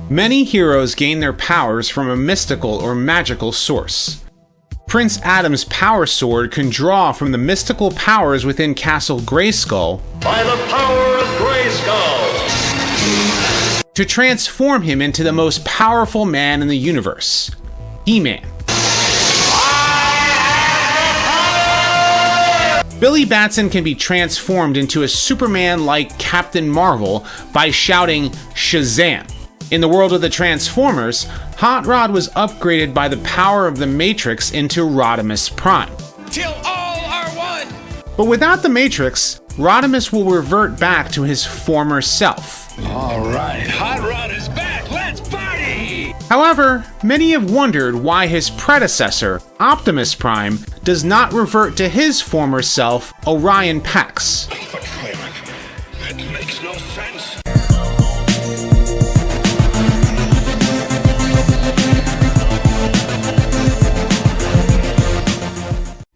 Many heroes gain their powers from a mystical or magical source. Prince Adam's power sword can draw from the mystical powers within Castle Grayskull by the power of Grayskull to transform him into the most powerful man in the universe, He-Man. Billy Batson can be transformed into a Superman-like Captain Marvel by shouting Shazam. In the world of the Transformers, Hot Rod was upgraded by the power of the Matrix into Rodimus Prime. Till all are one! But without the Matrix, Rodimus will revert back to his former self. Alright, Hot Rod is back! Let's party! However, many have wondered why his predecessor, Optimus Prime, does not revert to his former self, Orion Pax. It makes no sense.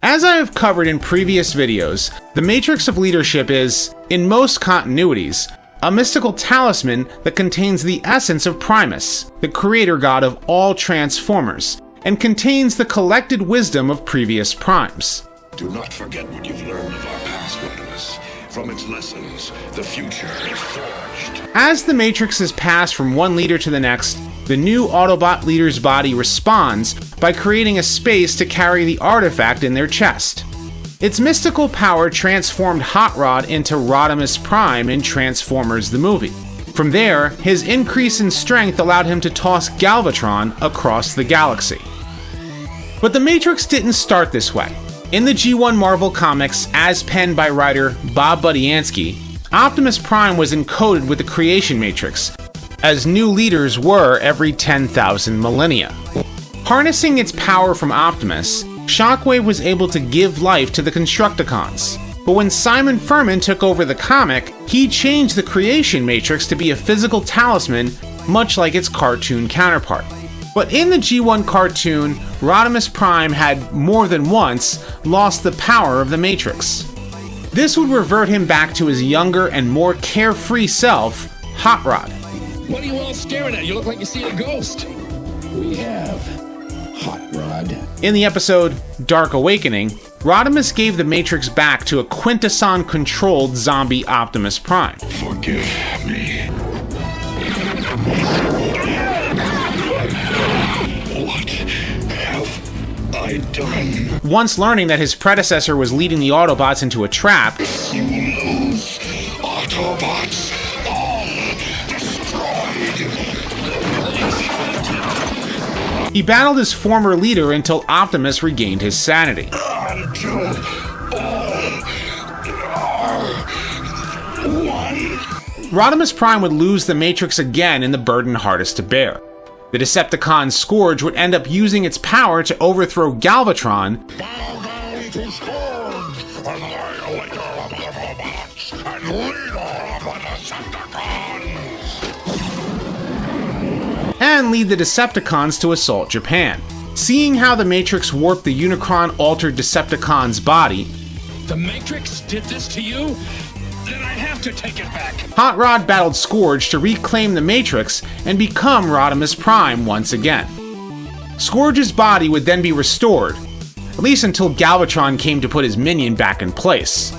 As I have covered in previous videos, the Matrix of Leadership is, in most continuities, a mystical talisman that contains the essence of Primus, the creator god of all Transformers, and contains the collected wisdom of previous primes. Do not forget what you've learned of our past, Rodimus. From its lessons, the future is forged. As the Matrix is passed from one leader to the next, the new Autobot leader's body responds by creating a space to carry the artifact in their chest. Its mystical power transformed Hot Rod into Rodimus Prime in Transformers the movie. From there, his increase in strength allowed him to toss Galvatron across the galaxy. But the Matrix didn't start this way. In the G1 Marvel Comics, as penned by writer Bob Budiansky, Optimus Prime was encoded with the Creation Matrix, as new leaders were every 10,000 millennia. Harnessing its power from Optimus, Shockwave was able to give life to the Constructicons. But when Simon Furman took over the comic, he changed the Creation Matrix to be a physical talisman, much like its cartoon counterpart. But in the G1 cartoon, Rodimus Prime had more than once lost the power of the Matrix. This would revert him back to his younger and more carefree self, Hot Rod. What are you all staring at? You look like you see a ghost. We have Hot Rod. In the episode Dark Awakening, Rodimus gave the Matrix back to a Quintesson-controlled zombie Optimus Prime. Forgive me. What have I done? Once learning that his predecessor was leading the Autobots into a trap, You lose, Autobots. All destroyed. he battled his former leader until Optimus regained his sanity. Until all are one. Rodimus Prime would lose the Matrix again in the burden hardest to bear. The Decepticon Scourge would end up using its power to overthrow Galvatron, Bow down to Scourge, annihilator of the robots, and leader of the Decepticons. and lead the Decepticons to assault Japan. Seeing how the Matrix warped the Unicron-altered Decepticon's body, The Matrix did this to you? Then I have to take it back. Hot Rod battled Scourge to reclaim the Matrix and become Rodimus Prime once again. Scourge's body would then be restored, at least until Galvatron came to put his minion back in place.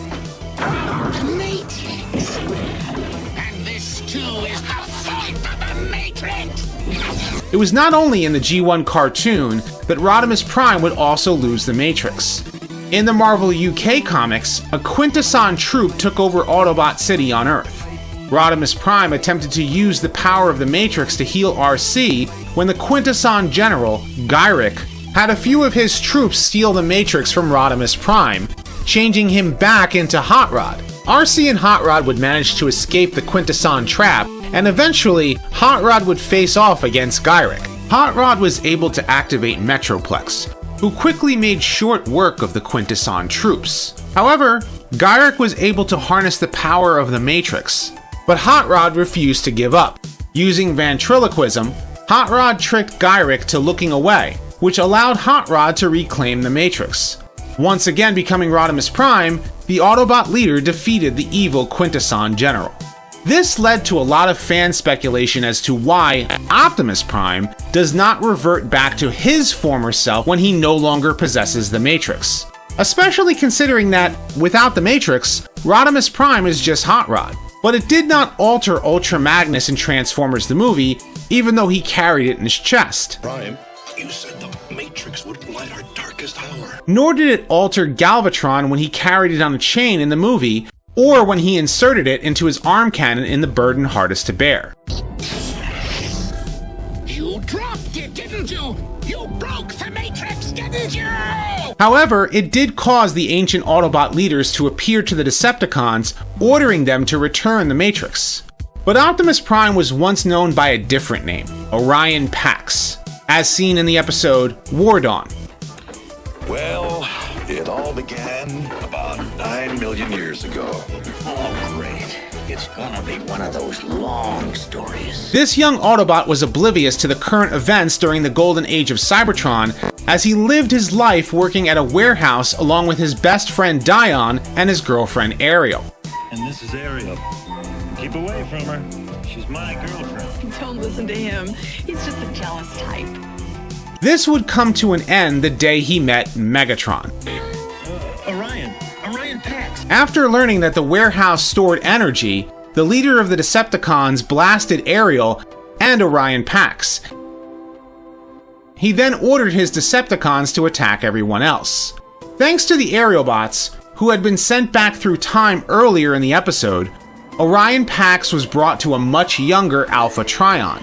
Matrix. And this too is the fight for the Matrix. It was not only in the G1 cartoon that Rodimus Prime would also lose the Matrix. In the Marvel UK comics, a Quintesson troop took over Autobot City on Earth. Rodimus Prime attempted to use the power of the Matrix to heal RC when the Quintesson general, Gyrick, had a few of his troops steal the Matrix from Rodimus Prime, changing him back into Hot Rod. RC and Hot Rod would manage to escape the Quintesson trap, and eventually, Hot Rod would face off against Gyrick. Hot Rod was able to activate Metroplex, who quickly made short work of the Quintesson troops. However, Gyrick was able to harness the power of the Matrix, but Hot Rod refused to give up. Using ventriloquism, Hot Rod tricked Gyrick to looking away, which allowed Hot Rod to reclaim the Matrix. Once again becoming Rodimus Prime, the Autobot leader defeated the evil Quintesson general. This led to a lot of fan speculation as to why Optimus Prime does not revert back to his former self when he no longer possesses the Matrix. Especially considering that, without the Matrix, Rodimus Prime is just Hot Rod. But it did not alter Ultra Magnus in Transformers the movie, even though he carried it in his chest. Prime, you said the Matrix would light our darkest hour. Nor did it alter Galvatron when he carried it on a chain in the movie, or when he inserted it into his arm cannon in The Burden Hardest to Bear. You dropped it, didn't you? You broke the Matrix, didn't you? However, it did cause the ancient Autobot leaders to appear to the Decepticons, ordering them to return the Matrix. But Optimus Prime was once known by a different name, Orion Pax, as seen in the episode War Dawn. Well, it all began about 9 million years ago. Oh, great. It's gonna be one of those long stories. This young Autobot was oblivious to the current events during the golden age of Cybertron, as he lived his life working at a warehouse along with his best friend Dion and his girlfriend Ariel. And this is Ariel. Keep away from her. She's my girlfriend. Don't listen to him. He's just a jealous type. This would come to an end the day he met Megatron. Orion Pax. After learning that the warehouse stored energy, the leader of the Decepticons blasted Ariel and Orion Pax. He then ordered his Decepticons to attack everyone else. Thanks to the Aerialbots, who had been sent back through time earlier in the episode, Orion Pax was brought to a much younger Alpha Trion.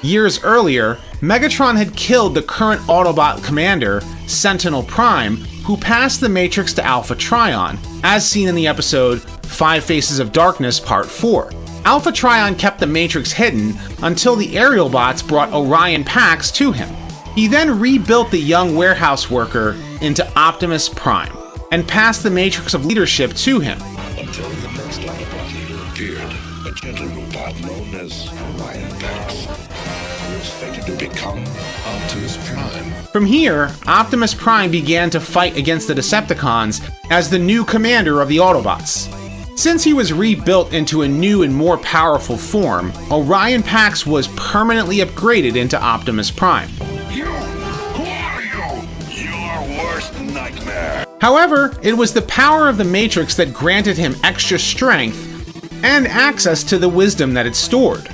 Years earlier, Megatron had killed the current Autobot commander, Sentinel Prime, who passed the Matrix to Alpha Trion, as seen in the episode 5 Faces of Darkness Part 4. Alpha Trion kept the Matrix hidden until the Aerialbots brought Orion Pax to him. He then rebuilt the young warehouse worker into Optimus Prime, and passed the Matrix of leadership to him. Until the next Autobot leader appeared, a gentle robot known as Orion Pax, who was fated to become Optimus Prime. From here, Optimus Prime began to fight against the Decepticons as the new commander of the Autobots. Since he was rebuilt into a new and more powerful form, Orion Pax was permanently upgraded into Optimus Prime. You? Who are you? Your worst nightmare. However, it was the power of the Matrix that granted him extra strength and access to the wisdom that it stored.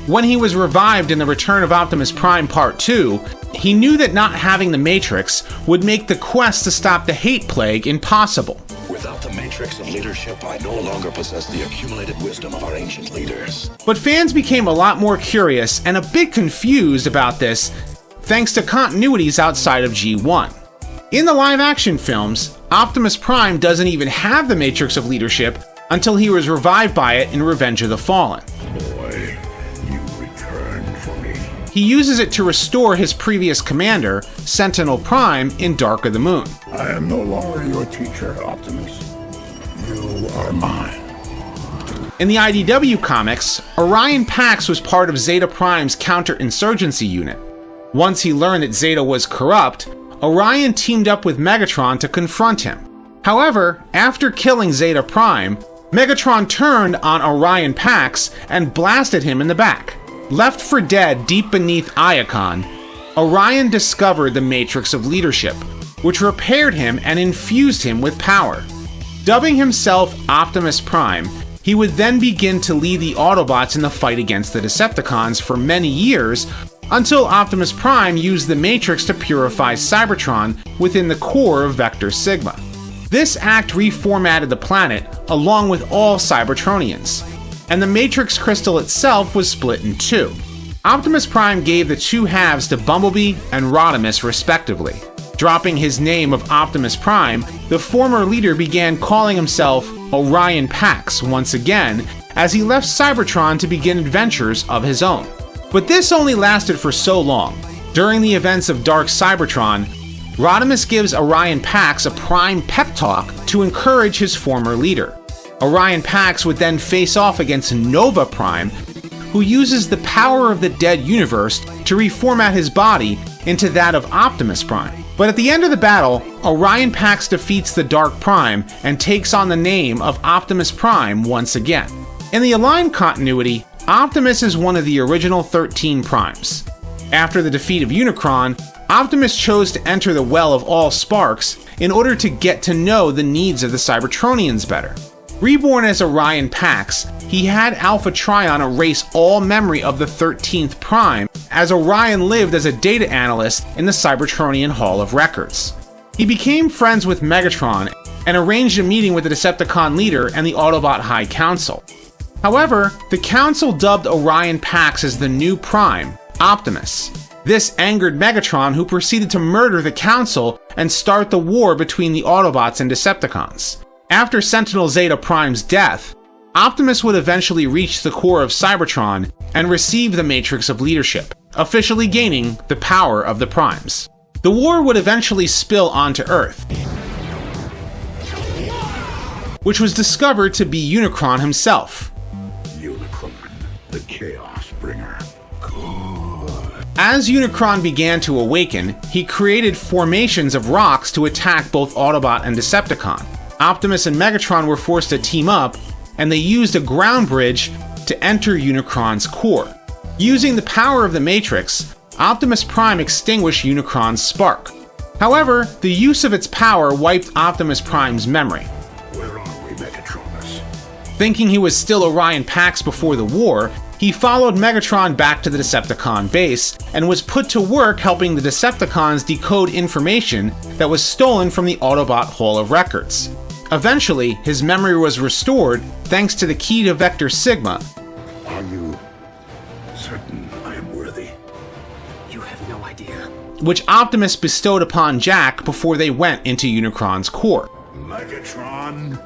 When he was revived in The Return of Optimus Prime Part 2, he knew that not having the Matrix would make the quest to stop the hate plague impossible. Without the Matrix of leadership, I no longer possess the accumulated wisdom of our ancient leaders. But fans became a lot more curious and a bit confused about this thanks to continuities outside of G1. In the live-action films, Optimus Prime doesn't even have the Matrix of leadership until he was revived by it in Revenge of the Fallen. Boy, you returned for me. He uses it to restore his previous commander, Sentinel Prime, in Dark of the Moon. I am no longer your teacher, Optimus. You are mine. In the IDW comics, Orion Pax was part of Zeta Prime's counterinsurgency unit. Once he learned that Zeta was corrupt, Orion teamed up with Megatron to confront him. However, after killing Zeta Prime, Megatron turned on Orion Pax and blasted him in the back. Left for dead deep beneath Iacon, Orion discovered the Matrix of Leadership, which repaired him and infused him with power. Dubbing himself Optimus Prime, he would then begin to lead the Autobots in the fight against the Decepticons for many years, until Optimus Prime used the Matrix to purify Cybertron within the core of Vector Sigma. This act reformatted the planet, along with all Cybertronians, and the Matrix Crystal itself was split in two. Optimus Prime gave the two halves to Bumblebee and Rodimus respectively. Dropping his name of Optimus Prime, the former leader began calling himself Orion Pax once again, as he left Cybertron to begin adventures of his own. But this only lasted for so long. During the events of Dark Cybertron, Rodimus gives Orion Pax a Prime pep talk to encourage his former leader. Orion Pax would then face off against Nova Prime, who uses the power of the dead universe to reformat his body into that of Optimus Prime. But at the end of the battle, Orion Pax defeats the Dark Prime and takes on the name of Optimus Prime once again. In the aligned continuity, Optimus is one of the original 13 Primes. After the defeat of Unicron, Optimus chose to enter the Well of All Sparks in order to get to know the needs of the Cybertronians better. Reborn as Orion Pax, he had Alpha Trion erase all memory of the 13th Prime, as Orion lived as a data analyst in the Cybertronian Hall of Records. He became friends with Megatron and arranged a meeting with the Decepticon leader and the Autobot High Council. However, the Council dubbed Orion Pax as the new Prime, Optimus. This angered Megatron, who proceeded to murder the Council and start the war between the Autobots and Decepticons. After Sentinel Zeta Prime's death, Optimus would eventually reach the core of Cybertron and receive the Matrix of Leadership, officially gaining the power of the Primes. The war would eventually spill onto Earth, which was discovered to be Unicron himself. Unicron, the Chaos Bringer. Good. As Unicron began to awaken, he created formations of rocks to attack both Autobot and Decepticon. Optimus and Megatron were forced to team up, and they used a ground bridge to enter Unicron's core. Using the power of the Matrix, Optimus Prime extinguished Unicron's spark. However, the use of its power wiped Optimus Prime's memory. Where are we, Megatronus? Thinking he was still Orion Pax before the war, he followed Megatron back to the Decepticon base and was put to work helping the Decepticons decode information that was stolen from the Autobot Hall of Records. Eventually, his memory was restored thanks to the key to Vector Sigma. Are you certain I am worthy? You have no idea. Which Optimus bestowed upon Jack before they went into Unicron's core. Megatron,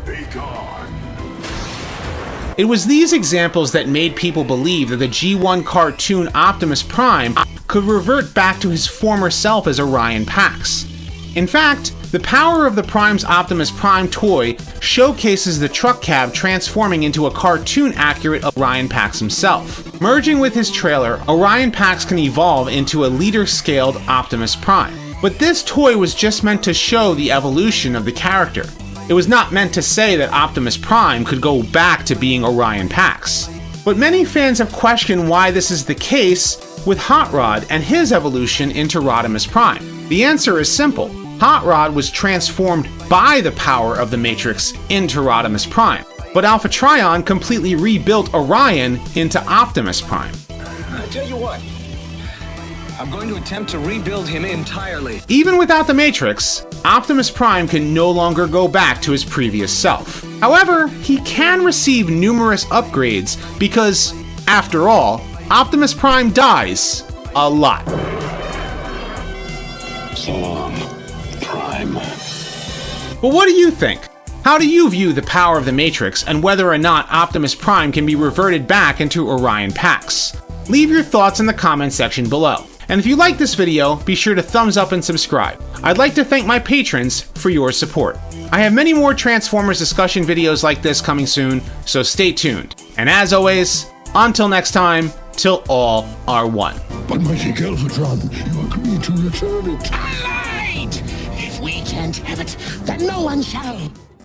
be gone. It was these examples that made people believe that the G1 cartoon Optimus Prime could revert back to his former self as Orion Pax. In fact, the power of the Prime's Optimus Prime toy showcases the truck cab transforming into a cartoon-accurate Orion Pax himself. Merging with his trailer, Orion Pax can evolve into a leader-scaled Optimus Prime. But this toy was just meant to show the evolution of the character. It was not meant to say that Optimus Prime could go back to being Orion Pax. But many fans have questioned why this is the case with Hot Rod and his evolution into Rodimus Prime. The answer is simple. Hot Rod was transformed by the power of the Matrix into Rodimus Prime, but Alpha Trion completely rebuilt Orion into Optimus Prime. I tell you what, I'm going to attempt to rebuild him entirely. Even without the Matrix, Optimus Prime can no longer go back to his previous self. However, he can receive numerous upgrades because, after all, Optimus Prime dies a lot. So long, Prime. But what do you think? How do you view the power of the Matrix and whether or not Optimus Prime can be reverted back into Orion Pax? Leave your thoughts in the comment section below. And if you like this video, be sure to thumbs up and subscribe. I'd like to thank my patrons for your support. I have many more Transformers discussion videos like this coming soon, so stay tuned. And as always, until next time, till all are one. But mighty Galvatron, you agreed to return it. All right! If we can't have it, then no one shall.